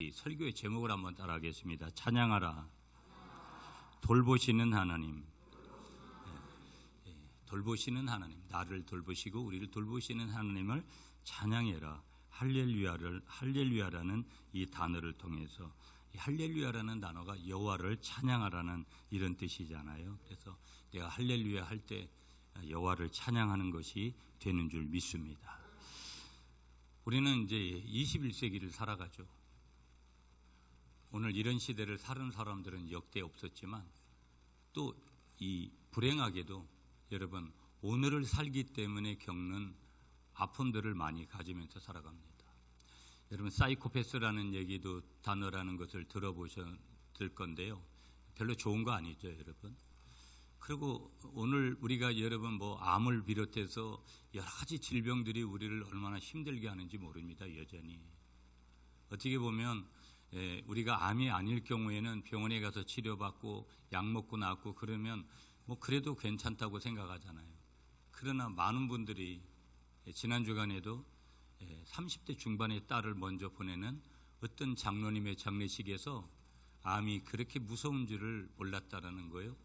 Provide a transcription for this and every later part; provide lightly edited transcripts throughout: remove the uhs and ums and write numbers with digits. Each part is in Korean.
이 설교의 제목을 한번 따라하겠습니다. 찬양하라. 돌보시는 하나님. 돌보시는 하나님. 나를 돌보시고 우리를 돌보시는 하나님을 찬양해라. 할렐루야라는 이 단어를 통해서, 이 할렐루야라는 단어가 여호와를 찬양하라는 이런 뜻이잖아요. 그래서 내가 할렐루야 할 때 여호와를 찬양하는 것이 되는 줄 믿습니다. 우리는 이제 21세기를 살아가죠. 오늘 이런 시대를 사는 사람들은 역대 없었지만 또 이 불행하게도 여러분 오늘을 살기 때문에 겪는 아픔들을 많이 가지면서 살아갑니다. 여러분 사이코패스라는 얘기도 단어라는 것을 들어보셨을 건데요. 별로 좋은 거 아니죠, 여러분. 그리고 오늘 우리가 여러분 뭐 암을 비롯해서 여러 가지 질병들이 우리를 얼마나 힘들게 하는지 모릅니다. 여전히 어떻게 보면 우리가 암이 아닐 경우에는 병원에 가서 치료받고 약 먹고 낫고 그러면 뭐 그래도 괜찮다고 생각하잖아요. 그러나 많은 분들이 지난 주간에도 30대 중반의 딸을 먼저 보내는 어떤 장로님의 장례식에서 암이 그렇게 무서운 줄을 몰랐다라는 거예요.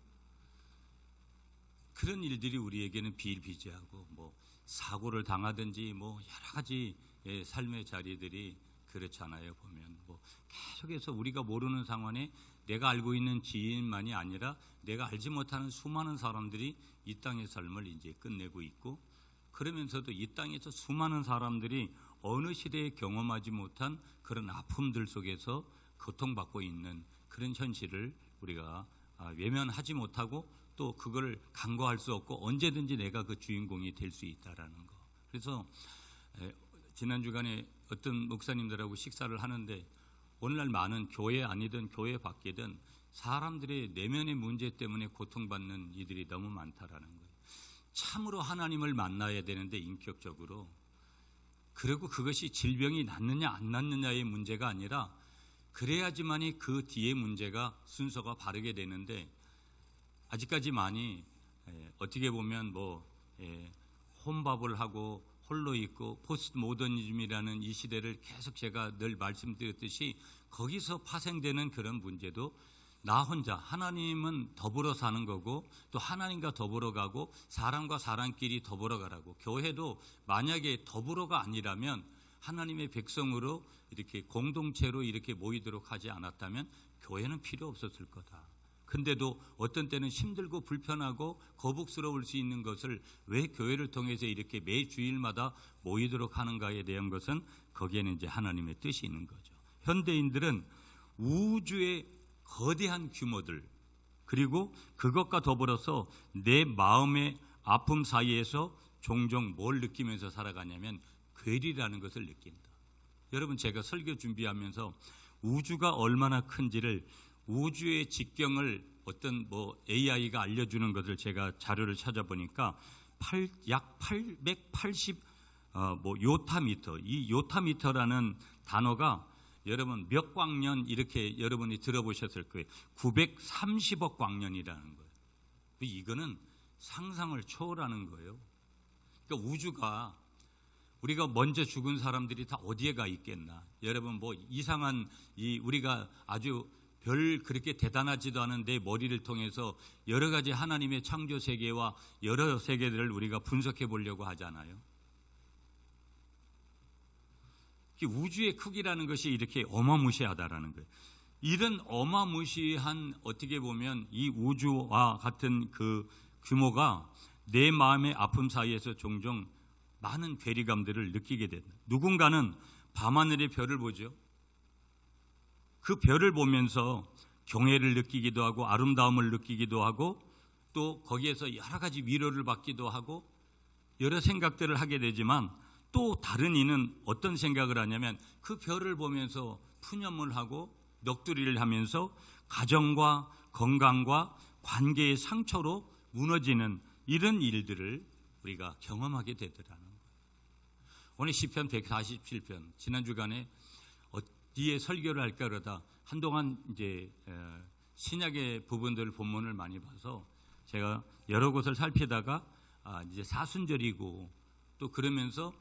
그런 일들이 우리에게는 비일비재하고 뭐 사고를 당하든지 뭐 여러 가지 삶의 자리들이 그렇잖아요. 보면 뭐 계속해서 우리가 모르는 상황에 내가 알고 있는 지인만이 아니라 내가 알지 못하는 수많은 사람들이 이 땅의 삶을 이제 끝내고 있고, 그러면서도 이 땅에서 수많은 사람들이 어느 시대에 경험하지 못한 그런 아픔들 속에서 고통받고 있는 그런 현실을 우리가 외면하지 못하고 또 그걸 간과할 수 없고 언제든지 내가 그 주인공이 될 수 있다라는 거. 그래서 지난 주간에 어떤 목사님들하고 식사를 하는데 오늘날 많은 교회 아니든 교회 밖이든 사람들의 내면의 문제 때문에 고통받는 이들이 너무 많다라는 거예요. 참으로 하나님을 만나야 되는데 인격적으로, 그리고 그것이 질병이 낫느냐 안 낫느냐의 문제가 아니라 그래야지만이 그 뒤에 문제가 순서가 바르게 되는데, 아직까지 많이 어떻게 보면 뭐 혼밥을 하고 홀로 있고 포스트 모더니즘이라는 이 시대를 계속 제가 늘 말씀드렸듯이 거기서 파생되는 그런 문제도 나 혼자, 하나님은 더불어 사는 거고 또 하나님과 더불어 가고 사람과 사람끼리 더불어 가라고, 교회도 만약에 더불어가 아니라면 하나님의 백성으로 이렇게 공동체로 이렇게 모이도록 하지 않았다면 교회는 필요 없었을 거다. 근데도 어떤 때는 힘들고 불편하고 거북스러울 수 있는 것을 왜 교회를 통해서 이렇게 매 주일마다 모이도록 하는가에 대한 것은 거기에는 이제 하나님의 뜻이 있는 거죠. 현대인들은 우주의 거대한 규모들, 그리고 그것과 더불어서 내 마음의 아픔 사이에서 종종 뭘 느끼면서 살아가냐면 괴리라는 것을 느낀다. 여러분 제가 설교 준비하면서 우주가 얼마나 큰지를, 우주의 직경을 어떤 뭐 AI가 알려주는 것을 제가 자료를 찾아보니까 약 880 요타미터, 이 요타미터라는 단어가 여러분 몇 광년 이렇게 여러분이 들어보셨을 거예요. 930억 광년이라는 거예요. 이거는 상상을 초월하는 거예요. 그러니까 우주가, 우리가 먼저 죽은 사람들이 다 어디에 가 있겠나. 여러분 뭐 이상한 우리가 아주 별 그렇게 대단하지도 않은 내 머리를 통해서 여러 가지 하나님의 창조 세계와 여러 세계들을 우리가 분석해 보려고 하잖아요. 우주의 크기라는 것이 이렇게 어마무시하다라는 거예요. 이런 어마무시한, 어떻게 보면 이 우주와 같은 그 규모가 내 마음의 아픔 사이에서 종종 많은 괴리감들을 느끼게 된다. 누군가는 밤하늘의 별을 보죠. 그 별을 보면서 경애를 느끼기도 하고 아름다움을 느끼기도 하고 또 거기에서 여러 가지 위로를 받기도 하고 여러 생각들을 하게 되지만, 또 다른 이는 어떤 생각을 하냐면 그 별을 보면서 푸념을 하고 넋두리를 하면서 가정과 건강과 관계의 상처로 무너지는 이런 일들을 우리가 경험하게 되더라는 거예요. 오늘 시편 147편, 지난 주간에 어디에 설교를 할까 그러다 한동안 이제 신약의 부분들 본문을 많이 봐서 제가 여러 곳을 살피다가 이제 사순절이고 또 그러면서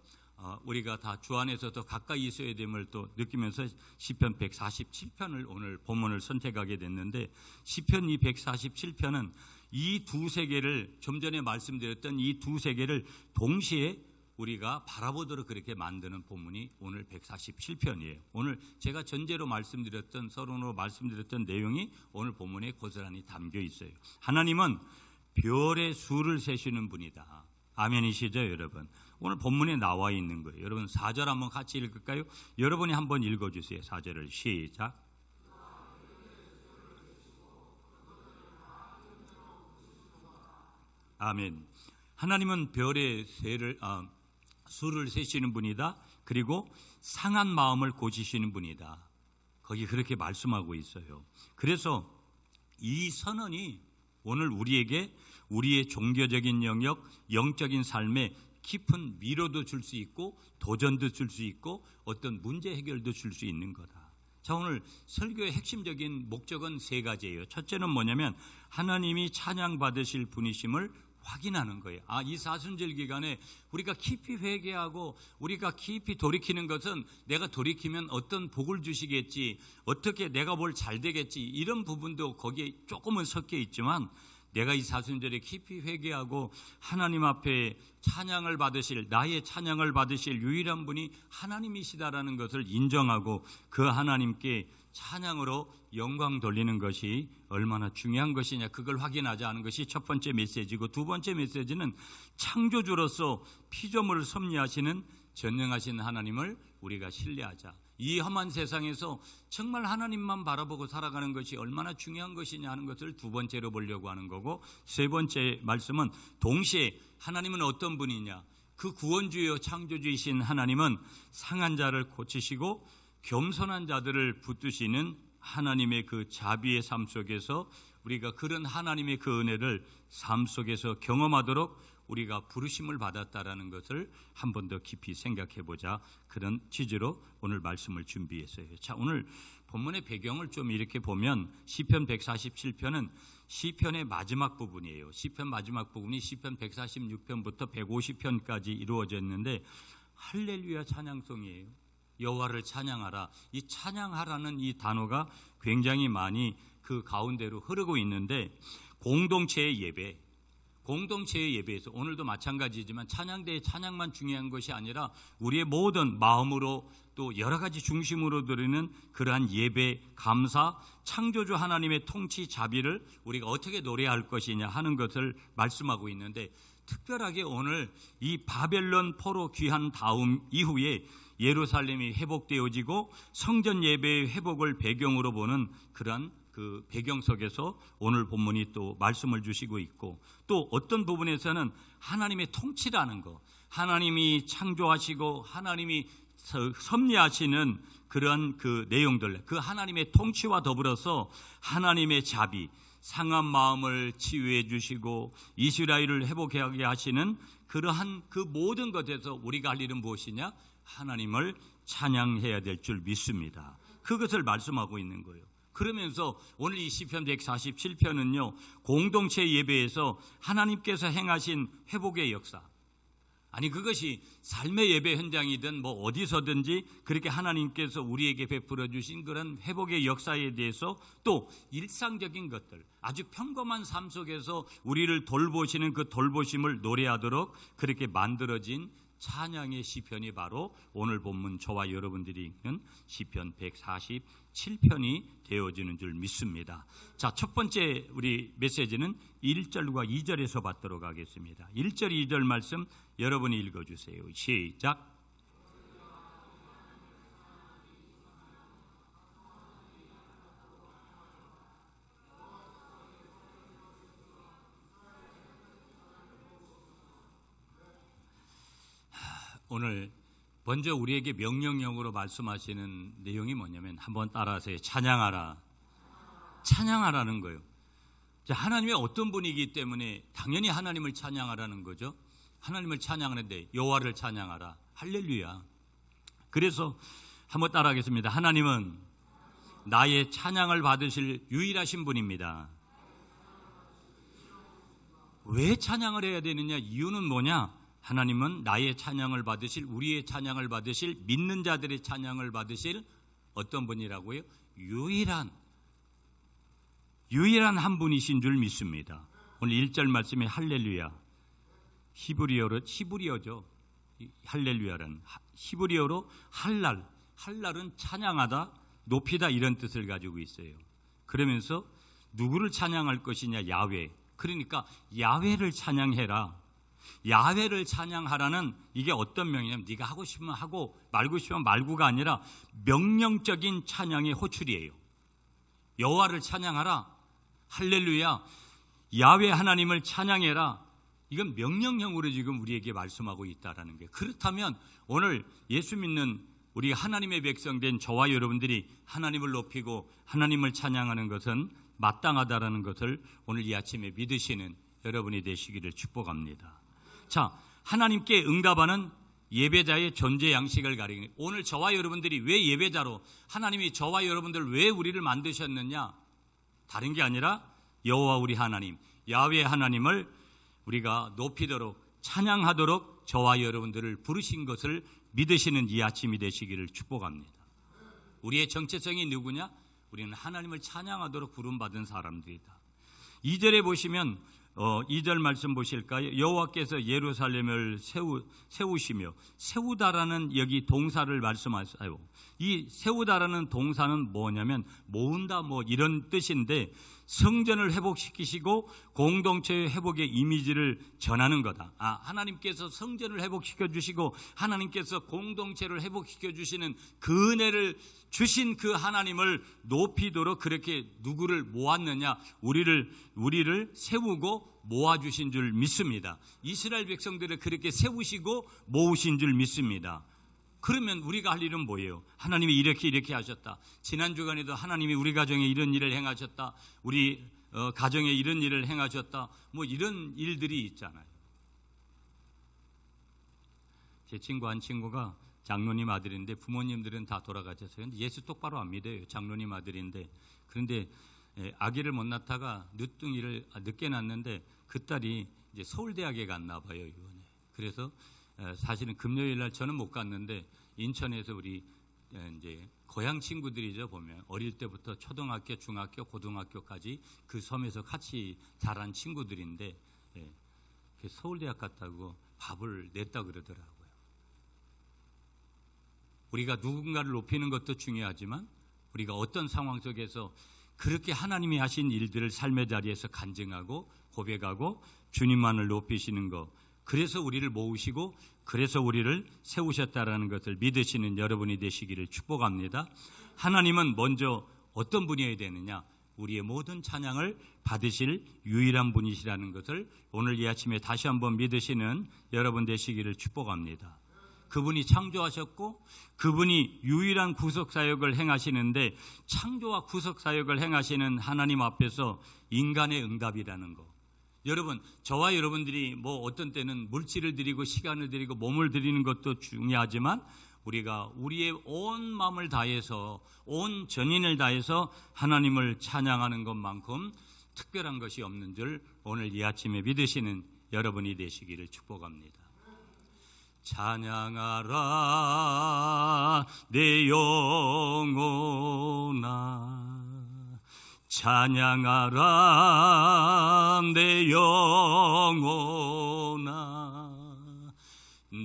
우리가 다 주 안에서 더 가까이 있어야 됨을 또 느끼면서 시편 147편을 오늘 본문을 선택하게 됐는데, 시편 이 147편은 이 두 세계를, 좀 전에 말씀드렸던 이 두 세계를 동시에 우리가 바라보도록 그렇게 만드는 본문이 오늘 147편이에요. 오늘 제가 전제로 말씀드렸던, 서론으로 말씀드렸던 내용이 오늘 본문에 고스란히 담겨 있어요. 하나님은 별의 수를 세시는 분이다. 아멘이시죠, 여러분? 오늘 본문에 나와 있는 거예요. 여러분 4절 한번 같이 읽을까요? 여러분이 한번 읽어주세요. 4절을 시작. 아멘. 하나님은 별의 수를 세시는 분이다. 그리고 상한 마음을 고치시는 분이다. 거기 그렇게 말씀하고 있어요. 그래서 이 선언이 오늘 우리에게 우리의 종교적인 영역, 영적인 삶에 깊은 위로도 줄 수 있고 도전도 줄 수 있고 어떤 문제 해결도 줄 수 있는 거다. 자, 오늘 설교의 핵심적인 목적은 세 가지예요. 첫째는 뭐냐면 하나님이 찬양받으실 분이심을 확인하는 거예요. 이 사순절 기간에 우리가 깊이 회개하고 우리가 깊이 돌이키는 것은 내가 돌이키면 어떤 복을 주시겠지, 어떻게 내가 뭘 잘 되겠지, 이런 부분도 거기에 조금은 섞여 있지만, 내가 이 사순절에 깊이 회개하고 하나님 앞에 찬양을 받으실, 나의 찬양을 받으실 유일한 분이 하나님이시다라는 것을 인정하고 그 하나님께 찬양으로 영광 돌리는 것이 얼마나 중요한 것이냐, 그걸 확인하자 하는 것이 첫 번째 메시지고, 두 번째 메시지는 창조주로서 피조물을 섭리하시는 전능하신 하나님을 우리가 신뢰하자. 이 험한 세상에서 정말 하나님만 바라보고 살아가는 것이 얼마나 중요한 것이냐 하는 것을 두 번째로 보려고 하는 거고, 세 번째 말씀은 동시에 하나님은 어떤 분이냐, 그 구원주요 창조주이신 하나님은 상한 자를 고치시고 겸손한 자들을 붙드시는 하나님의 그 자비의 삶 속에서 우리가 그런 하나님의 그 은혜를 삶 속에서 경험하도록 우리가 부르심을 받았다라는 것을 한 번 더 깊이 생각해 보자, 그런 취지로 오늘 말씀을 준비했어요. 자, 오늘 본문의 배경을 좀 이렇게 보면 시편 147편은 시편의 마지막 부분이에요. 시편 마지막 부분이 시편 146편부터 150편까지 이루어져 있는데 할렐루야 찬양송이에요. 여호와를 찬양하라. 이 찬양하라는 이 단어가 굉장히 많이 그 가운데로 흐르고 있는데, 공동체의 예배에서 오늘도 마찬가지지만 찬양대의 찬양만 중요한 것이 아니라 우리의 모든 마음으로 또 여러 가지 중심으로 드리는 그러한 예배, 감사, 창조주 하나님의 통치 자비를 우리가 어떻게 노래할 것이냐 하는 것을 말씀하고 있는데, 특별하게 오늘 이 바벨론 포로 귀한 다음 이후에 예루살렘이 회복되어지고 성전 예배의 회복을 배경으로 보는 그러한 그 배경 속에서 오늘 본문이 또 말씀을 주시고 있고, 또 어떤 부분에서는 하나님의 통치라는 것, 하나님이 창조하시고 하나님이 섭리하시는 그런 그 내용들, 그 하나님의 통치와 더불어서 하나님의 자비, 상한 마음을 치유해 주시고 이스라엘을 회복하게 하시는 그러한 그 모든 것에서 우리가 할 일은 무엇이냐? 하나님을 찬양해야 될 줄 믿습니다. 그것을 말씀하고 있는 거예요. 그러면서 오늘 이 시편 147편은요, 공동체 예배에서 하나님께서 행하신 회복의 역사, 아니 그것이 삶의 예배 현장이든 뭐 어디서든지 그렇게 하나님께서 우리에게 베풀어 주신 그런 회복의 역사에 대해서, 또 일상적인 것들, 아주 평범한 삶 속에서 우리를 돌보시는 그 돌보심을 노래하도록 그렇게 만들어진 찬양의 시편이 바로 오늘 본문 저와 여러분들이 읽는 시편 147편이 되어지는 줄 믿습니다. 자, 첫 번째 우리 메시지는 1절과 2절에서 받도록 하겠습니다. 1절, 2절 말씀 여러분이 읽어주세요. 시작. 오늘 먼저 우리에게 명령형으로 말씀하시는 내용이 뭐냐면, 한번 따라하세요. 찬양하라. 찬양하라는 거예요. 자, 하나님의 어떤 분이기 때문에 당연히 하나님을 찬양하라는 거죠. 하나님을 찬양하는데 여호와를 찬양하라. 할렐루야. 그래서 한번 따라하겠습니다. 하나님은 나의 찬양을 받으실 유일하신 분입니다. 왜 찬양을 해야 되느냐? 이유는 뭐냐? 하나님은 나의 찬양을 받으실, 우리의 찬양을 받으실, 믿는 자들의 찬양을 받으실 어떤 분이라고요? 유일한 한 분이신 줄 믿습니다. 오늘 1절 말씀에 할렐루야, 히브리어죠. 할렐루야는 히브리어로 할랄은 찬양하다, 높이다 이런 뜻을 가지고 있어요. 그러면서 누구를 찬양할 것이냐? 야훼. 그러니까 야훼를 찬양해라. 야훼를 찬양하라는 이게 어떤 명이냐면 네가 하고 싶으면 하고 말고 싶으면 말고가 아니라 명령적인 찬양의 호출이에요. 여호와를 찬양하라. 할렐루야. 야훼 하나님을 찬양해라. 이건 명령형으로 지금 우리에게 말씀하고 있다라는 거예요. 그렇다면 오늘 예수 믿는 우리 하나님의 백성된 저와 여러분들이 하나님을 높이고 하나님을 찬양하는 것은 마땅하다라는 것을 오늘 이 아침에 믿으시는 여러분이 되시기를 축복합니다. 자, 하나님께 응답하는 예배자의 존재 양식을 가리는, 오늘 저와 여러분들이 왜 예배자로, 하나님이 저와 여러분들 왜 우리를 만드셨느냐? 다른 게 아니라 여호와 우리 하나님, 야훼 하나님을 우리가 높이도록 찬양하도록 저와 여러분들을 부르신 것을 믿으시는 이 아침이 되시기를 축복합니다. 우리의 정체성이 누구냐? 우리는 하나님을 찬양하도록 부름받은 사람들이다. 2절에 보시면 2절 말씀 보실까요? 여호와께서 예루살렘을 세우시며, 세우다라는 여기 동사를 말씀하세요. 이 세우다라는 동사는 뭐냐면 모은다 뭐 이런 뜻인데, 성전을 회복시키시고 공동체의 회복의 이미지를 전하는 거다. 하나님께서 성전을 회복시켜 주시고 하나님께서 공동체를 회복시켜 주시는 그 은혜를 주신 그 하나님을 높이도록 그렇게 누구를 모았느냐? 우리를 세우고 모아주신 줄 믿습니다. 이스라엘 백성들을 그렇게 세우시고 모으신 줄 믿습니다. 그러면 우리가 할 일은 뭐예요? 하나님이 이렇게 하셨다. 지난 주간에도 하나님이 우리 가정에 이런 일을 행하셨다. 우리 가정에 이런 일을 행하셨다. 뭐 이런 일들이 있잖아요. 제 친구 한 친구가 장로님 아들인데 부모님들은 다 돌아가셨어요. 근데 예수 똑바로 안 믿어요. 장로님 아들인데. 그런데 아기를 못 낳다가 늦둥이를 늦게 낳는데 그 딸이 이제 서울대학에 갔나 봐요, 이번에. 그래서 사실은 금요일 날 저는 못 갔는데 인천에서 우리 이제 고향 친구들이죠, 보면 어릴 때부터 초등학교, 중학교, 고등학교까지 그 섬에서 같이 자란 친구들인데 서울대학 갔다고 밥을 냈다 그러더라고요. 우리가 누군가를 높이는 것도 중요하지만 우리가 어떤 상황 속에서 그렇게 하나님이 하신 일들을 삶의 자리에서 간증하고 고백하고 주님만을 높이시는 것, 그래서 우리를 모으시고 그래서 우리를 세우셨다라는 것을 믿으시는 여러분이 되시기를 축복합니다. 하나님은 먼저 어떤 분이어야 되느냐? 우리의 모든 찬양을 받으실 유일한 분이시라는 것을 오늘 이 아침에 다시 한번 믿으시는 여러분 되시기를 축복합니다. 그분이 창조하셨고 그분이 유일한 구속사역을 행하시는데, 창조와 구속사역을 행하시는 하나님 앞에서 인간의 응답이라는 것, 여러분, 저와 여러분들이 뭐 어떤 때는 물질을 드리고 시간을 드리고 몸을 드리는 것도 중요하지만 우리가 우리의 온 마음을 다해서, 온 전인을 다해서 하나님을 찬양하는 것만큼 특별한 것이 없는 줄 오늘 이 아침에 믿으시는 여러분이 되시기를 축복합니다. 찬양하라 내 영혼아, 찬양하라 내 영혼아,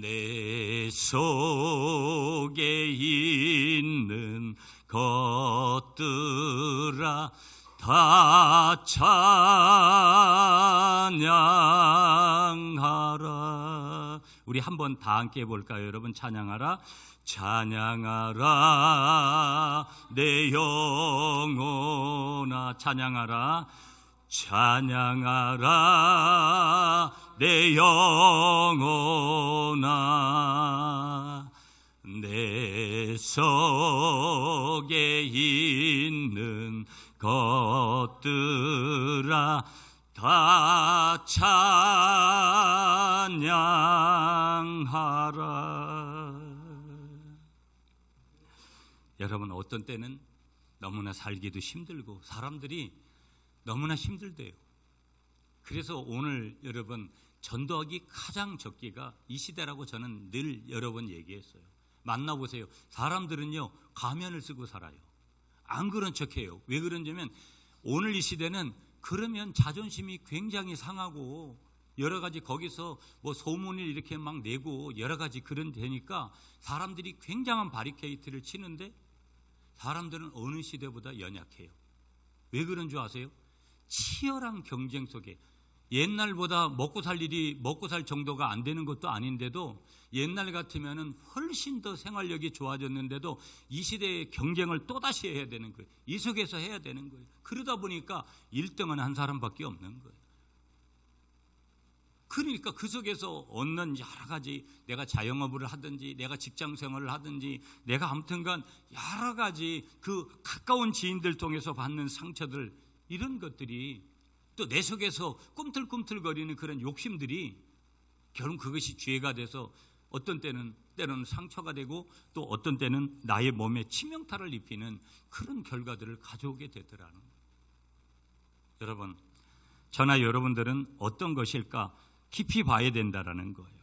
내 속에 있는 것들아 다 찬양하라. 우리 한번 다 함께 해볼까요, 여러분? 찬양하라, 찬양하라 내 영혼아, 찬양하라, 찬양하라 내 영혼아, 내 속에 있는 것들아 다 찬양하라. 여러분, 어떤 때는 너무나 살기도 힘들고 사람들이 너무나 힘들대요. 그래서 오늘 여러분 전도하기 가장 적기가 이 시대라고 저는 늘 여러 번 얘기했어요. 만나보세요. 사람들은요, 가면을 쓰고 살아요. 안 그런 척해요. 왜 그런냐면 오늘 이 시대는 그러면 자존심이 굉장히 상하고 여러 가지 거기서 뭐 소문을 이렇게 막 내고 여러 가지 그런 되니까 사람들이 굉장한 바리케이트를 치는데 사람들은 어느 시대보다 연약해요. 왜 그런 줄 아세요? 치열한 경쟁 속에 옛날보다 먹고 살 정도가 안 되는 것도 아닌데도 옛날 같으면은 훨씬 더 생활력이 좋아졌는데도 이 시대의 경쟁을 또다시 해야 되는 거예요. 이 속에서 해야 되는 거예요. 그러다 보니까 1등은 한 사람밖에 없는 거예요. 그러니까 그 속에서 얻는 여러 가지, 내가 자영업을 하든지 내가 직장 생활을 하든지 내가 아무튼간 여러 가지 그 가까운 지인들 통해서 받는 상처들, 이런 것들이 또 내 속에서 꿈틀꿈틀거리는 그런 욕심들이 결국 그것이 죄가 돼서 어떤 때는 때로는 상처가 되고 또 어떤 때는 나의 몸에 치명타를 입히는 그런 결과들을 가져오게 되더라는 거예요. 여러분, 저나 여러분들은 어떤 것일까 깊이 봐야 된다라는 거예요.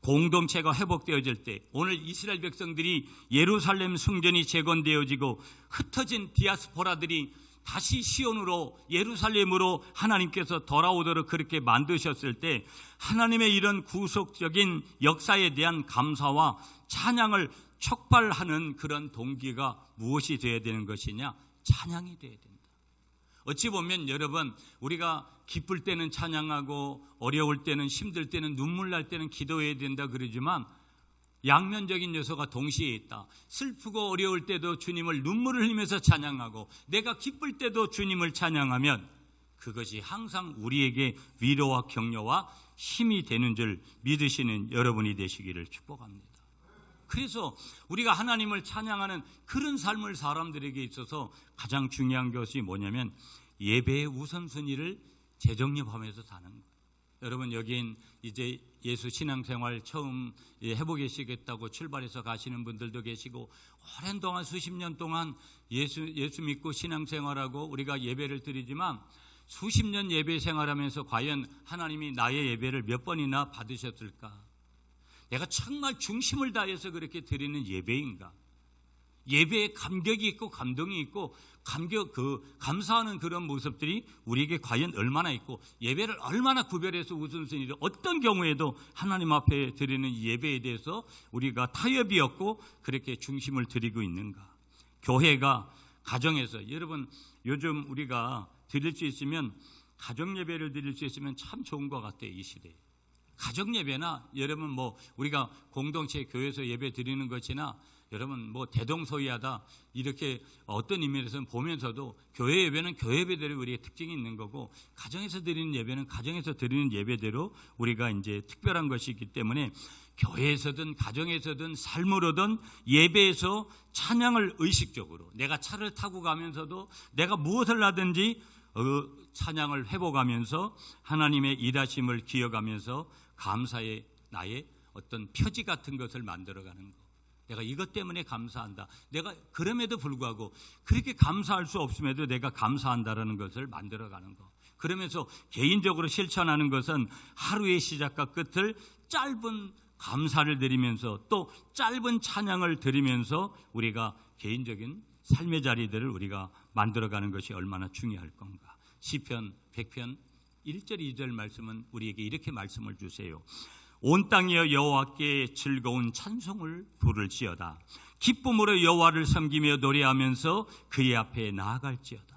공동체가 회복되어질 때, 오늘 이스라엘 백성들이 예루살렘 성전이 재건되어지고 흩어진 디아스포라들이 다시 시온으로, 예루살렘으로 하나님께서 돌아오도록 그렇게 만드셨을 때 하나님의 이런 구속적인 역사에 대한 감사와 찬양을 촉발하는 그런 동기가 무엇이 되어야 되는 것이냐? 찬양이 되어야 된다. 어찌 보면 여러분, 우리가 기쁠 때는 찬양하고 어려울 때는, 힘들 때는, 눈물 날 때는 기도해야 된다 그러지만 양면적인 요소가 동시에 있다. 슬프고 어려울 때도 주님을 눈물을 흘리면서 찬양하고 내가 기쁠 때도 주님을 찬양하면 그것이 항상 우리에게 위로와 격려와 힘이 되는 줄 믿으시는 여러분이 되시기를 축복합니다. 그래서 우리가 하나님을 찬양하는 그런 삶을 사람들에게 있어서 가장 중요한 것이 뭐냐면 예배의 우선순위를 재정립하면서 사는 거예요. 여러분, 여긴 이제 예수 신앙생활 처음 해보겠시겠다고 출발해서 가시는 분들도 계시고, 오랜 동안 수십 년 동안 예수 믿고 신앙생활하고 우리가 예배를 드리지만 수십 년 예배 생활하면서 과연 하나님이 나의 예배를 몇 번이나 받으셨을까? 내가 정말 중심을 다해서 그렇게 드리는 예배인가? 예배에 감격이 있고 감동이 있고 감사하는 그런 모습들이 우리에게 과연 얼마나 있고, 예배를 얼마나 구별해서 우선순위를 어떤 경우에도 하나님 앞에 드리는 예배에 대해서 우리가 타협이 없고 그렇게 중심을 드리고 있는가? 교회가 가정에서, 여러분 요즘 우리가 드릴 수 있으면 가정 예배를 드릴 수 있으면 참 좋은 것 같아요. 이 시대에 가정 예배나, 여러분 뭐 우리가 공동체 교회에서 예배 드리는 것이나, 여러분 뭐 대동소이하다 이렇게 어떤 의미에서는 보면서도 교회 예배는 교회 예배대로 우리의 특징이 있는 거고, 가정에서 드리는 예배는 가정에서 드리는 예배대로 우리가 이제 특별한 것이 있기 때문에 교회에서든 가정에서든 삶으로든 예배에서 찬양을 의식적으로, 내가 차를 타고 가면서도 내가 무엇을 하든지 찬양을 회복하면서 하나님의 일하심을 기억하면서 감사의 나의 어떤 표지 같은 것을 만들어가는 것. 내가 이것 때문에 감사한다. 내가 그럼에도 불구하고 그렇게 감사할 수 없음에도 내가 감사한다라는 것을 만들어가는 것. 그러면서 개인적으로 실천하는 것은 하루의 시작과 끝을 짧은 감사를 드리면서 또 짧은 찬양을 드리면서 우리가 개인적인 삶의 자리들을 우리가 만들어가는 것이 얼마나 중요할 건가. 시편 100편 1절 2절 말씀은 우리에게 이렇게 말씀을 주세요. 온 땅이여 여호와께 즐거운 찬송을 부를지어다. 기쁨으로 여호와를 섬기며 노래하면서 그의 앞에 나아갈지어다.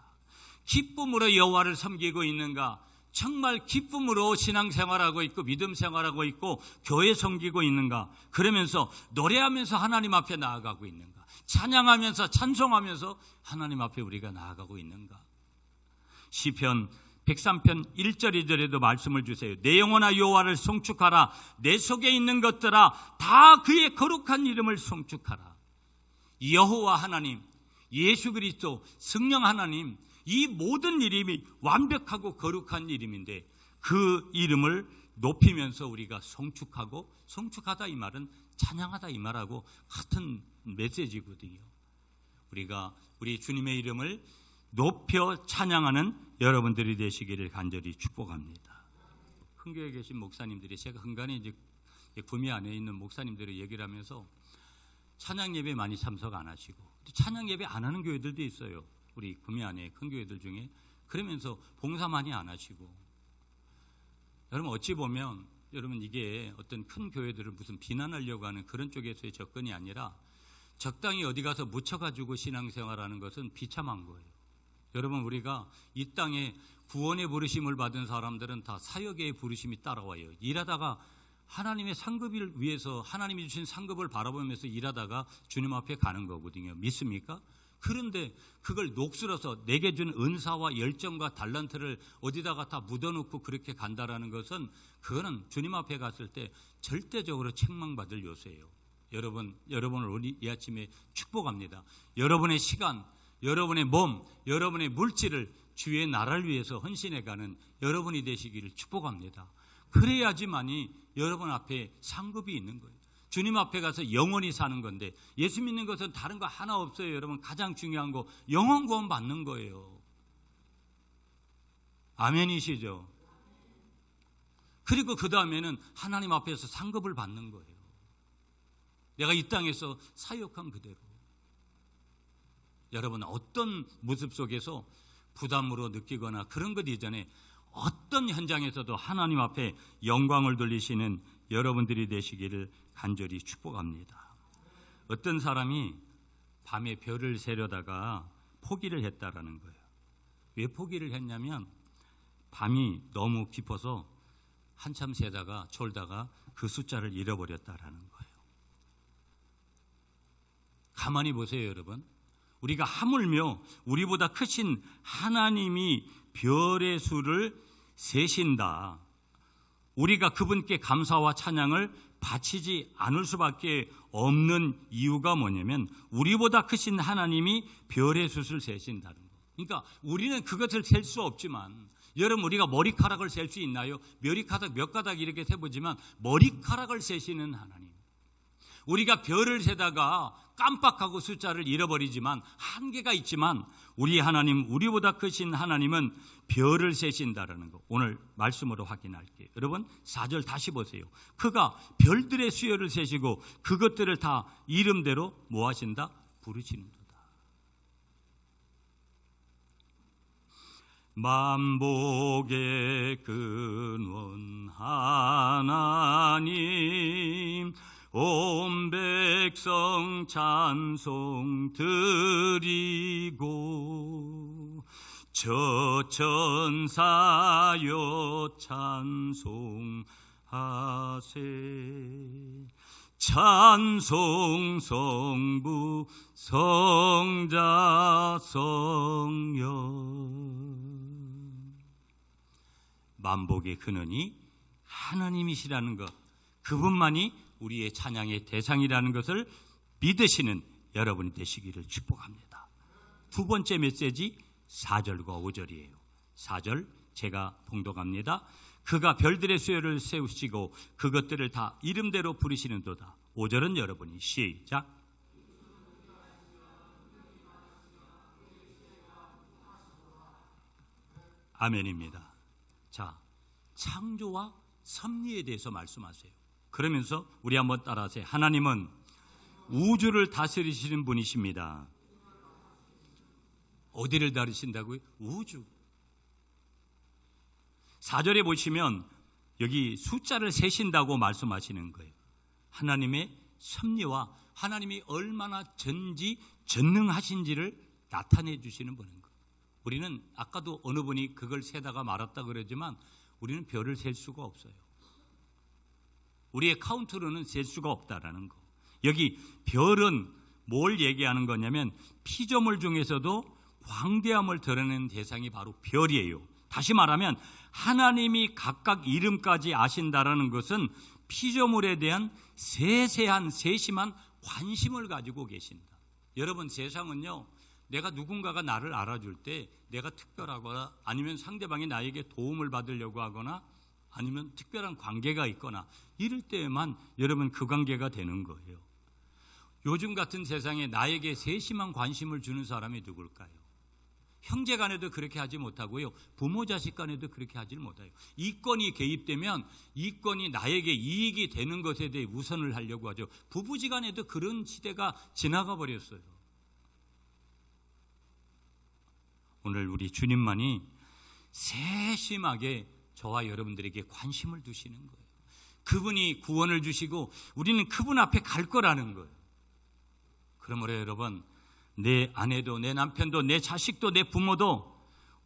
기쁨으로 여호와를 섬기고 있는가? 정말 기쁨으로 신앙생활하고 있고 믿음 생활하고 있고 교회 섬기고 있는가? 그러면서 노래하면서 하나님 앞에 나아가고 있는가? 찬양하면서 찬송하면서 하나님 앞에 우리가 나아가고 있는가? 시편 103편 1절 2절에도 말씀을 주세요. 내 영혼아 여호와를 송축하라. 내 속에 있는 것들아 다 그의 거룩한 이름을 송축하라. 여호와 하나님, 예수 그리스도, 성령 하나님, 이 모든 이름이 완벽하고 거룩한 이름인데 그 이름을 높이면서 우리가 송축하고, 송축하다 이 말은 찬양하다 이 말하고 같은 메시지거든요. 우리가 우리 주님의 이름을 높여 찬양하는 여러분들이 되시기를 간절히 축복합니다. 큰 교회에 계신 목사님들이 제가 근간에 이제 구미 안에 있는 목사님들이 얘기를 하면서 찬양 예배 많이 참석 안 하시고 찬양 예배 안 하는 교회들도 있어요. 우리 구미 안에 큰 교회들 중에. 그러면서 봉사 많이 안 하시고. 여러분 어찌 보면 여러분 이게 어떤 큰 교회들을 무슨 비난하려고 하는 그런 쪽에서의 접근이 아니라 적당히 어디 가서 묻혀가지고 신앙생활하는 것은 비참한 거예요. 여러분 우리가 이 땅에 구원의 부르심을 받은 사람들은 다 사역의 부르심이 따라와요. 일하다가 하나님의 상급을 위해서 하나님이 주신 상급을 바라보면서 일하다가 주님 앞에 가는 거거든요. 믿습니까? 그런데 그걸 녹슬어서 내게 준 은사와 열정과 달란트를 어디다가 다 묻어놓고 그렇게 간다라는 것은 그거는 주님 앞에 갔을 때 절대적으로 책망받을 요소예요. 여러분을 오늘 이 아침에 축복합니다. 여러분의 시간, 여러분의 몸, 여러분의 물질을 주의 나라를 위해서 헌신해가는 여러분이 되시기를 축복합니다. 그래야지만이 여러분 앞에 상급이 있는 거예요. 주님 앞에 가서 영원히 사는 건데 예수 믿는 것은 다른 거 하나 없어요. 여러분 가장 중요한 거 영원 구원 받는 거예요. 아멘이시죠? 그리고 그 다음에는 하나님 앞에서 상급을 받는 거예요. 내가 이 땅에서 사역한 그대로. 여러분 어떤 모습 속에서 부담으로 느끼거나 그런 것 이전에 어떤 현장에서도 하나님 앞에 영광을 돌리시는 여러분들이 되시기를 간절히 축복합니다. 어떤 사람이 밤에 별을 세려다가 포기를 했다라는 거예요. 왜 포기를 했냐면 밤이 너무 깊어서 한참 세다가 졸다가 그 숫자를 잃어버렸다라는 거예요. 가만히 보세요, 여러분. 우리가 하물며 우리보다 크신 하나님이 별의 수를 세신다. 우리가 그분께 감사와 찬양을 바치지 않을 수밖에 없는 이유가 뭐냐면 우리보다 크신 하나님이 별의 숫을 세신다는 거. 그러니까 우리는 그것을 셀 수 없지만 여러분 우리가 머리카락을 셀 수 있나요? 머리카락 몇 가닥 이렇게 세보지만 머리카락을 세시는 하나님. 우리가 별을 세다가 깜빡하고 숫자를 잃어버리지만 한계가 있지만 우리 하나님, 우리보다 크신 하나님은 별을 세신다라는 거 오늘 말씀으로 확인할게요. 여러분 4절 다시 보세요. 그가 별들의 수요를 세시고 그것들을 다 이름대로 뭐 하신다? 부르시는도다. 만복의 근원 하나님 온 백성 찬송 드리고 저 천사여 찬송하세 찬송 성부 성자 성령. 만복의 근원이 하나님이시라는 것, 그분만이 우리의 찬양의 대상이라는 것을 믿으시는 여러분이 되시기를 축복합니다. 두 번째 메시지 4절과 5절이에요. 4절 제가 봉독합니다. 그가 별들의 수요를 세우시고 그것들을 다 이름대로 부르시는도다. 5절은 여러분이 시작. 아멘입니다. 자, 창조와 섭리에 대해서 말씀하세요. 그러면서 우리 한번 따라하세요. 하나님은 우주를 다스리시는 분이십니다. 어디를 다루신다고요? 우주. 4절에 보시면 여기 숫자를 세신다고 말씀하시는 거예요. 하나님의 섭리와 하나님이 얼마나 전능하신지를 나타내 주시는 분인 거예요. 우리는 아까도 어느 분이 그걸 세다가 말았다 그러지만 우리는 별을 셀 수가 없어요. 우리의 카운트로는 셀 수가 없다라는 거. 여기 별은 뭘 얘기하는 거냐면 피조물 중에서도 광대함을 드러내는 대상이 바로 별이에요. 다시 말하면 하나님이 각각 이름까지 아신다라는 것은 피조물에 대한 세세한 세심한 관심을 가지고 계신다. 여러분 세상은요, 내가 누군가가 나를 알아줄 때 내가 특별하거나 아니면 상대방이 나에게 도움을 받으려고 하거나 아니면 특별한 관계가 있거나 이럴 때에만 여러분 그 관계가 되는 거예요. 요즘 같은 세상에 나에게 세심한 관심을 주는 사람이 누굴까요? 형제 간에도 그렇게 하지 못하고요. 부모 자식 간에도 그렇게 하지 못해요. 이권이 개입되면 이권이 나에게 이익이 되는 것에 대해 우선을 하려고 하죠. 부부지간에도 그런 시대가 지나가 버렸어요. 오늘 우리 주님만이 세심하게 저와 여러분들에게 관심을 두시는 거예요. 그분이 구원을 주시고 우리는 그분 앞에 갈 거라는 거예요. 그러므로 여러분, 내 아내도 내 남편도 내 자식도 내 부모도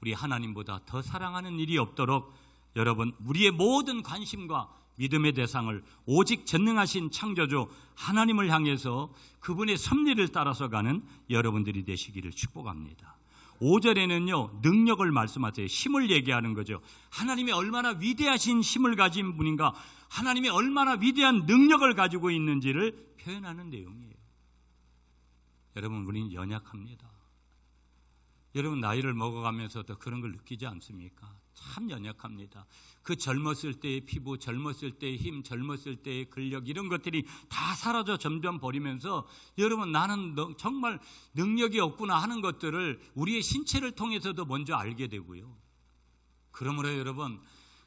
우리 하나님보다 더 사랑하는 일이 없도록 여러분, 우리의 모든 관심과 믿음의 대상을 오직 전능하신 창조주 하나님을 향해서 그분의 섭리를 따라서 가는 여러분들이 되시기를 축복합니다. 5절에는요, 능력을 말씀하세요. 힘을 얘기하는 거죠. 하나님이 얼마나 위대하신 힘을 가진 분인가, 하나님이 얼마나 위대한 능력을 가지고 있는지를 표현하는 내용이에요. 여러분, 우리는 연약합니다. 여러분, 나이를 먹어가면서도 그런 걸 느끼지 않습니까? 참 연약합니다. 그 젊었을 때의 피부, 젊었을 때의 힘, 젊었을 때의 근력, 이런 것들이 다 사라져 점점 버리면서 여러분, 나는 정말 능력이 없구나 하는 것들을 우리의 신체를 통해서도 먼저 알게 되고요. 그러므로 여러분,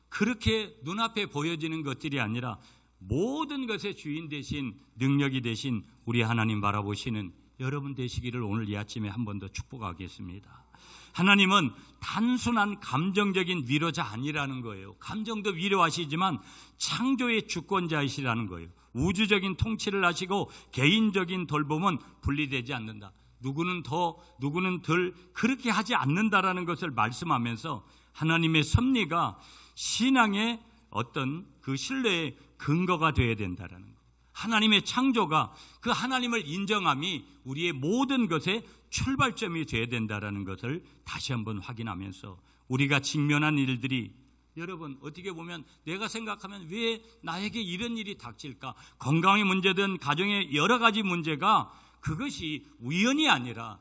그렇게 눈앞에 보여지는 것들이 아니라 모든 것의 주인 되신, 능력이 되신 우리 하나님 바라보시는 여러분 되시기를 오늘 이 아침에 한 번 더 축복하겠습니다. 하나님은 단순한 감정적인 위로자 아니라는 거예요. 감정도 위로하시지만 창조의 주권자이시라는 거예요. 우주적인 통치를 하시고 개인적인 돌봄은 분리되지 않는다. 누구는 더, 누구는 덜, 그렇게 하지 않는다라는 것을 말씀하면서 하나님의 섭리가 신앙의 어떤 그 신뢰의 근거가 되어야 된다라는 거예요. 하나님의 창조가 그 하나님을 인정함이 우리의 모든 것의 출발점이 되어야 된다는 것을 다시 한번 확인하면서 우리가 직면한 일들이 여러분 어떻게 보면 내가 생각하면 왜 나에게 이런 일이 닥칠까? 건강의 문제든 가정의 여러 가지 문제가 그것이 우연이 아니라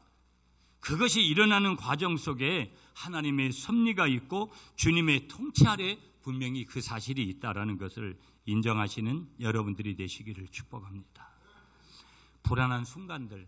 그것이 일어나는 과정 속에 하나님의 섭리가 있고 주님의 통치 아래 분명히 그 사실이 있다라는 것을 인정하시는 여러분들이 되시기를 축복합니다. 불안한 순간들,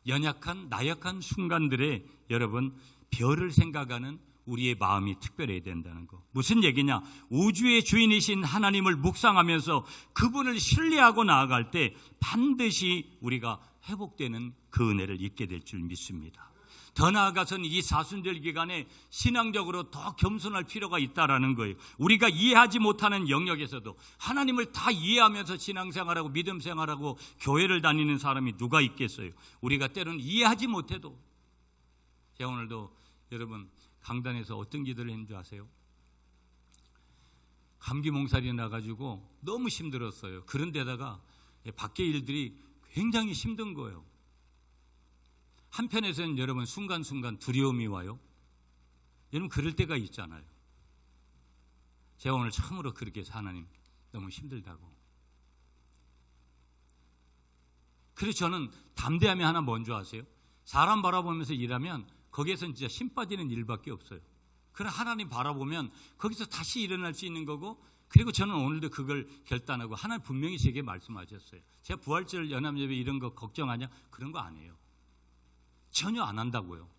연약한 나약한 순간들에 여러분 별을 생각하는 우리의 마음이 특별해야 된다는 거. 무슨 얘기냐? 우주의 주인이신 하나님을 묵상하면서 그분을 신뢰하고 나아갈 때 반드시 우리가 회복되는 그 은혜를 잊게 될 줄 믿습니다. 더 나아가서는 이 사순절 기간에 신앙적으로 더 겸손할 필요가 있다라는 거예요. 우리가 이해하지 못하는 영역에서도 하나님을 다 이해하면서 신앙생활하고 믿음생활하고 교회를 다니는 사람이 누가 있겠어요? 우리가 때로는 이해하지 못해도. 제가 오늘도 여러분 강단에서 어떤 기도를 했는 줄 아세요? 감기 몸살이 나가지고 너무 힘들었어요. 그런데다가 밖의 일들이 굉장히 힘든 거예요. 한편에서는 여러분 순간순간 두려움이 와요. 여러분 그럴 때가 있잖아요. 제가 오늘 처음으로 그렇게 해서 하나님 너무 힘들다고. 그래서 저는 담대함이 하나 뭔지 아세요? 사람 바라보면서 일하면 거기에서는 진짜 힘 빠지는 일밖에 없어요. 그러나 하나님 바라보면 거기서 다시 일어날 수 있는 거고, 그리고 저는 오늘도 그걸 결단하고 하나님 분명히 제게 말씀하셨어요. 제가 부활절 연합예배 이런 거 걱정하냐? 그런 거 아니에요. 전혀 안 한다고요.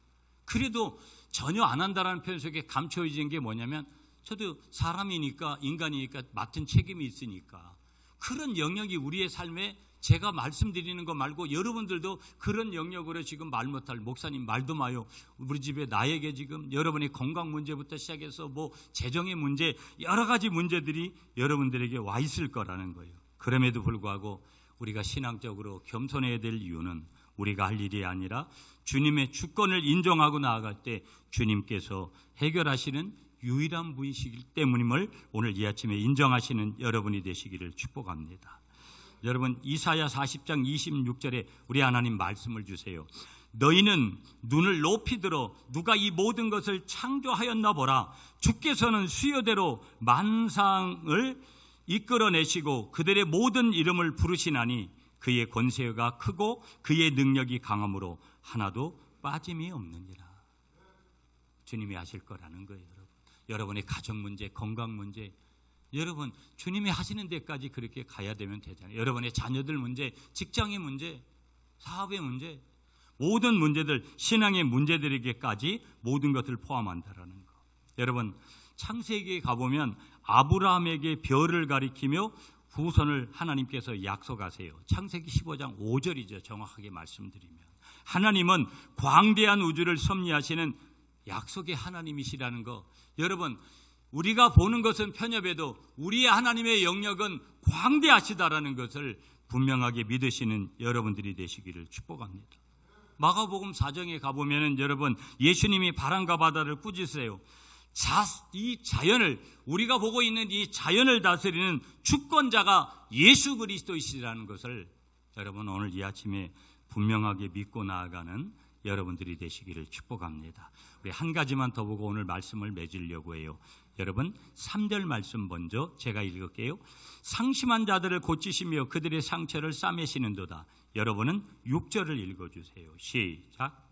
그래도 전혀 안 한다라는 표현 속에 감춰진 게 뭐냐면 저도 사람이니까 인간이니까 맡은 책임이 있으니까 그런 영역이 우리의 삶에 제가 말씀드리는 거 말고 여러분들도 그런 영역으로 지금 말 못할 목사님 말도 마요. 우리 집에 나에게 지금 여러분의 건강 문제부터 시작해서 뭐 재정의 문제 여러 가지 문제들이 여러분들에게 와 있을 거라는 거예요. 그럼에도 불구하고 우리가 신앙적으로 겸손해야 될 이유는 우리가 할 일이 아니라 주님의 주권을 인정하고 나아갈 때 주님께서 해결하시는 유일한 분이시기 때문임을 오늘 이 아침에 인정하시는 여러분이 되시기를 축복합니다. 여러분 이사야 40장 26절에 우리 하나님 말씀을 주세요. 너희는 눈을 높이 들어 누가 이 모든 것을 창조하였나 보라. 주께서는 수요대로 만상을 이끌어내시고 그들의 모든 이름을 부르시나니 그의 권세가 크고 그의 능력이 강함으로 하나도 빠짐이 없느니라. 주님이 하실 거라는 거예요. 여러분의 가정 문제, 건강 문제, 여러분 주님이 하시는 데까지 그렇게 가야 되면 되잖아요. 여러분의 자녀들 문제, 직장의 문제, 사업의 문제, 모든 문제들, 신앙의 문제들에게까지 모든 것을 포함한다라는 거. 여러분, 창세기에 가보면 아브라함에게 별을 가리키며 후손을 하나님께서 약속하세요. 창세기 15장 5절이죠. 정확하게 말씀드리면. 하나님은 광대한 우주를 섭리하시는 약속의 하나님이시라는 거. 여러분, 우리가 보는 것은 편협해도 우리의 하나님의 영역은 광대하시다라는 것을 분명하게 믿으시는 여러분들이 되시기를 축복합니다. 마가복음 4장에 가보면 여러분, 예수님이 바람과 바다를 꾸짖으세요. 이 자연을, 우리가 보고 있는 이 자연을 다스리는 주권자가 예수 그리스도이시라는 것을 여러분 오늘 이 아침에 분명하게 믿고 나아가는 여러분들이 되시기를 축복합니다. 우리 한 가지만 더 보고 오늘 말씀을 맺으려고 해요. 여러분 3절 말씀 먼저 제가 읽을게요. 상심한 자들을 고치시며 그들의 상처를 싸매시는도다. 여러분은 6절을 읽어주세요. 시작.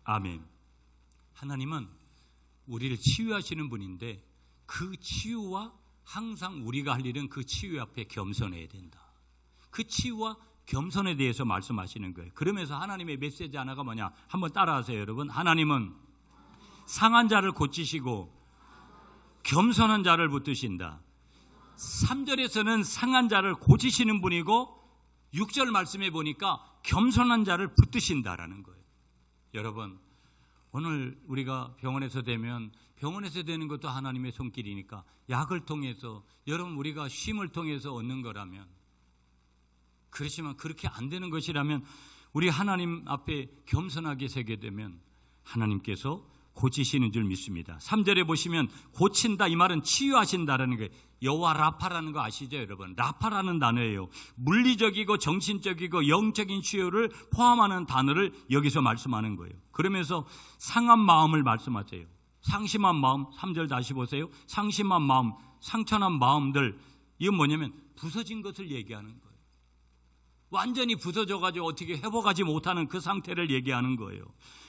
아멘. 하나님은 우리를 치유하시는 분인데 그 치유와 항상 우리가 할 일은 그 치유 앞에 겸손해야 된다. 그 치유와 겸손에 대해서 말씀하시는 거예요. 그러면서 하나님의 메시지 하나가 뭐냐? 한번 따라하세요, 여러분. 하나님은 상한 자를 고치시고 겸손한 자를 붙드신다. 3절에서는 상한 자를 고치시는 분이고 6절 말씀해 보니까 겸손한 자를 붙드신다라는 거예요. 여러분, 오늘 우리가 병원에서 되면 병원에서 되는 것도 하나님의 손길이니까 약을 통해서 여러분 우리가 쉼을 통해서 얻는 거라면, 그렇지만 그렇게 안 되는 것이라면 우리 하나님 앞에 겸손하게 서게 되면 하나님께서 고치시는 줄 믿습니다. 3절에 보시면 고친다, 이 말은 치유하신다라는 거예요. 여호와 라파라는 거 아시죠, 여러분? 라파라는 단어예요. 물리적이고 정신적이고 영적인 치유를 포함하는 단어를 여기서 말씀하는 거예요. 그러면서 상한 마음을 말씀하세요. 상심한 마음, 3절 다시 보세요. 상심한 마음, 상처난 마음들, 이건 뭐냐면 부서진 것을 얘기하는 거예요. 완전히 부서져가지고 어떻게 회복하지 못하는 그 상태를 얘기하는 거예요.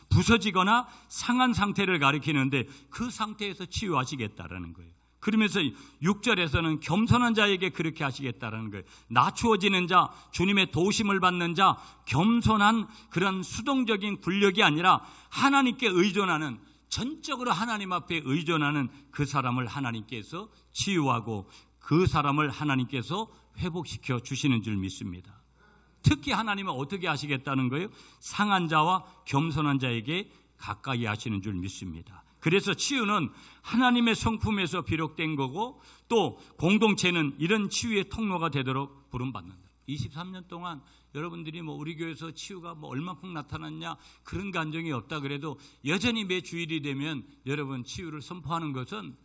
부서지거나 상한 상태를 가리키는데 그 상태에서 치유하시겠다라는 거예요. 그러면서 6절에서는 겸손한 자에게 그렇게 하시겠다라는 거예요. 낮추어지는 자, 주님의 도우심을 받는 자, 겸손한 그런 수동적인 군력이 아니라 하나님께 의존하는, 전적으로 하나님 앞에 의존하는 그 사람을 하나님께서 치유하고 그 사람을 하나님께서 회복시켜 주시는 줄 믿습니다. 특히 하나님은 어떻게 하시겠다는 거예요? 상한 자와 겸손한 자에게 가까이 하시는 줄 믿습니다. 그래서 치유는 하나님의 성품에서 비롯된 거고, 또 공동체는 이런 치유의 통로가 되도록 부름받는다. 23년 동안 여러분들이 우리 교회에서 치유가 얼마큼 나타났냐, 그런 감정이 없다 그래도 여전히 매 주일이 되면 여러분 치유를 선포하는 것은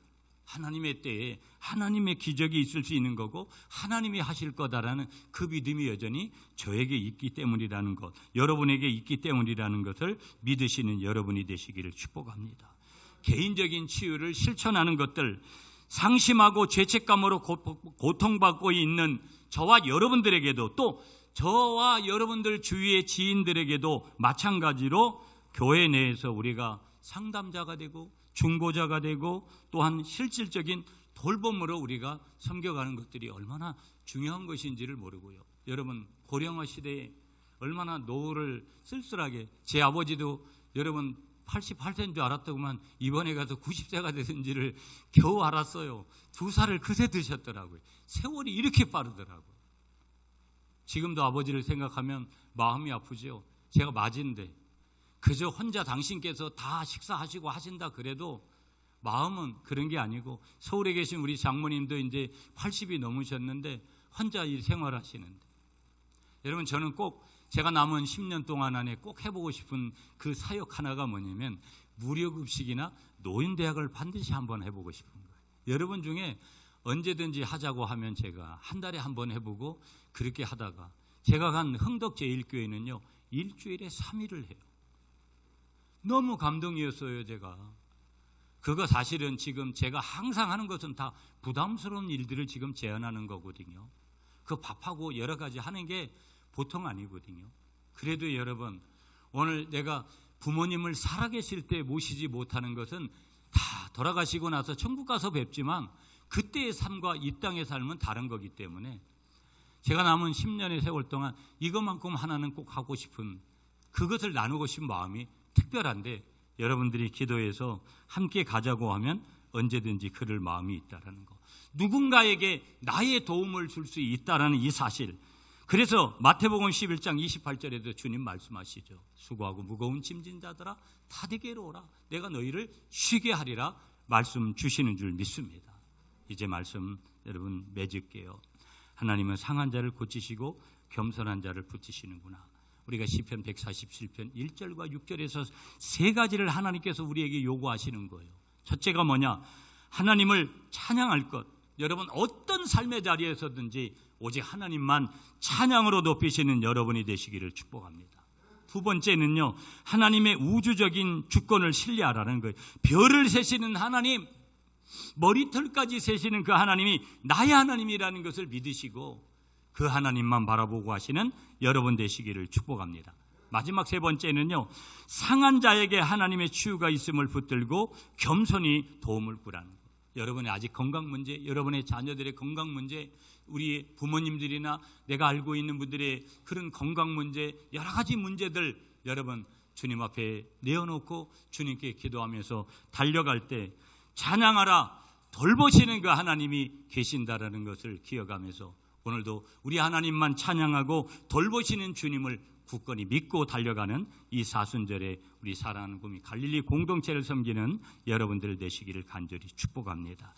하나님의 때에 하나님의 기적이 있을 수 있는 거고 하나님이 하실 거다라는 그 믿음이 여전히 저에게 있기 때문이라는 것, 여러분에게 있기 때문이라는 것을 믿으시는 여러분이 되시기를 축복합니다. 개인적인 치유를 실천하는 것들, 상심하고 죄책감으로 고통받고 있는 저와 여러분들에게도, 또 저와 여러분들 주위의 지인들에게도 마찬가지로 교회 내에서 우리가 상담자가 되고 중보자가 되고 또한 실질적인 돌봄으로 우리가 섬겨가는 것들이 얼마나 중요한 것인지를 모르고요. 여러분, 고령화 시대에 얼마나 노후를 쓸쓸하게, 제 아버지도 여러분 88세인 줄 알았더구만 이번에 가서 90세가 되는지를 겨우 알았어요. 2살을 그새 드셨더라고요. 세월이 이렇게 빠르더라고요. 지금도 아버지를 생각하면 마음이 아프죠. 제가 맞은데 그저 혼자 당신께서 다 식사하시고 하신다 그래도 마음은 그런 게 아니고, 서울에 계신 우리 장모님도 이제 80이 넘으셨는데 혼자 이 생활하시는데, 여러분 저는 꼭 제가 남은 10년 동안 안에 꼭 해보고 싶은 그 사역 하나가 뭐냐면 무료급식이나 노인대학을 반드시 한번 해보고 싶은 거예요. 여러분 중에 언제든지 하자고 하면 제가 한 달에 한 번 해보고, 그렇게 하다가 제가 간 흥덕제일교회는요 일주일에 3일을 해요. 너무 감동이었어요. 제가 그거 사실은 지금 제가 항상 하는 것은 다 부담스러운 일들을 지금 제안하는 거거든요. 그 밥하고 여러 가지 하는 게 보통 아니거든요. 그래도 여러분, 오늘 내가 부모님을 살아계실 때 모시지 못하는 것은 다 돌아가시고 나서 천국 가서 뵙지만 그때의 삶과 이 땅의 삶은 다른 거기 때문에 제가 남은 10년의 세월 동안 이것만큼 하나는 꼭 하고 싶은, 그것을 나누고 싶은 마음이 특별한데, 여러분들이 기도해서 함께 가자고 하면 언제든지 그럴 마음이 있다라는 거, 누군가에게 나의 도움을 줄 수 있다라는 이 사실. 그래서 마태복음 11장 28절에도 주님 말씀하시죠. 수고하고 무거운 짐진 자들아 다 내게로 오라, 내가 너희를 쉬게 하리라 말씀 주시는 줄 믿습니다. 이제 말씀 여러분 맺을게요. 하나님은 상한 자를 고치시고 겸손한 자를 붙이시는구나. 우리가 시편 147편 1절과 6절에서 세 가지를 하나님께서 우리에게 요구하시는 거예요. 첫째가 뭐냐? 하나님을 찬양할 것. 여러분 어떤 삶의 자리에서든지 오직 하나님만 찬양으로 높이시는 여러분이 되시기를 축복합니다. 두 번째는요, 하나님의 우주적인 주권을 신뢰하라는 거예요. 별을 세시는 하나님, 머리털까지 세시는 그 하나님이 나의 하나님이라는 것을 믿으시고 그 하나님만 바라보고 하시는 여러분 되시기를 축복합니다. 마지막 세 번째는요, 상한 자에게 하나님의 치유가 있음을 붙들고 겸손히 도움을 구라는 거예요. 여러분의 아직 건강 문제, 여러분의 자녀들의 건강 문제, 우리 부모님들이나 내가 알고 있는 분들의 그런 건강 문제, 여러 가지 문제들 여러분 주님 앞에 내어놓고 주님께 기도하면서 달려갈 때 찬양하라, 돌보시는 그 하나님이 계신다라는 것을 기억하면서 오늘도 우리 하나님만 찬양하고 돌보시는 주님을 굳건히 믿고 달려가는 이 사순절에 우리 사랑하는 구미 갈릴리 공동체를 섬기는 여러분들 되시기를 간절히 축복합니다.